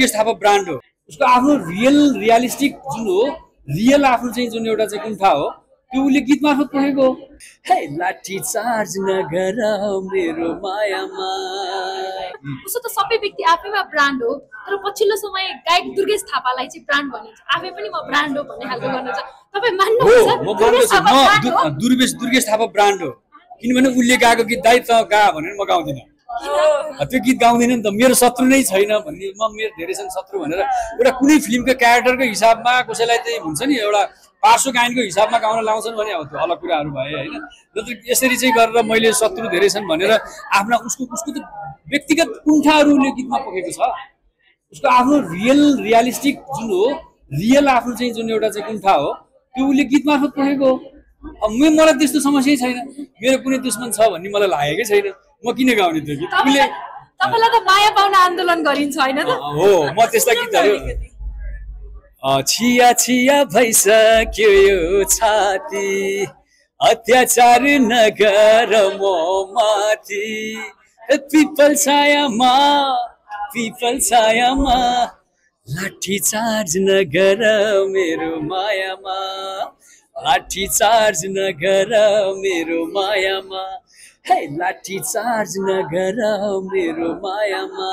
Durgesh Thapa brand हो उसको आफ्नो रियलिस्टिक जुन हो रियल आफ्नो चाहिँ जुन एउटा चाहिँ कुण्ठा हो त्यो उसले गीत मार्फत पढेको हे लाठी चार्ज नगर मेरो मायामा उसो त सबै व्यक्ति आफैमा ब्रान्ड हो तर पछिल्लो समय गायक दुर्गेश थापालाई चाहिँ ब्रान्ड भनिन्छ आफै पनि म ब्रान्ड हो भन्ने खालको गर्नुहुन्छ तपाईँ मान्नुहुन्छ दुर्गेश थापा ब्रान्ड हो किनभने उसले गाएको गीत दाइ त गा भनेर म गाउँदिनँ त्यो गीत गाउँदैन नि त मेरो शत्रु नै छैन भन्ने म मेरो धेरैसँग शत्रु भनेर एउटा कुनै फिल्मको क्यारेक्टरको हिसाबमा कसैलाई चाहिँ हुन्छ नि एउटा पार्श्व गायनको हिसाबमा गाउन लाउँछन् भने अब त्यो अलग कुराहरू भए होइन नत्र यसरी चाहिँ गरेर मैले शत्रु धेरै छन् भनेर आफ्ना उसको त व्यक्तिगत कुण्ठाहरू उसले गीतमा पोखेको छ उसको आफ्नो रियलिस्टिक जुन हो रियल आफ्नो चाहिँ जुन एउटा चाहिँ कुण्ठा हो त्यो उसले गीत मार्फत पोखेको मलाई त्यस्तो समस्या छैन मेरो कुनै दुश्मन छ भन्ने मलाई लागेकै छैन म किन गाउने त्यो गीत उसले तपाईलाई त माया पाउन आन्दोलन गरिन्छ हैन त हो म त्यस्ता गीतहरू छिया छिया भइसक्यो यो छाती अत्याचार नगर म माथि पिपल छायामा लाठी चार्ज नगर मेरो मायामा लाठी चार्ज नगर मेरो मायामा हे लाठी चार्ज नगर मेरो मायामा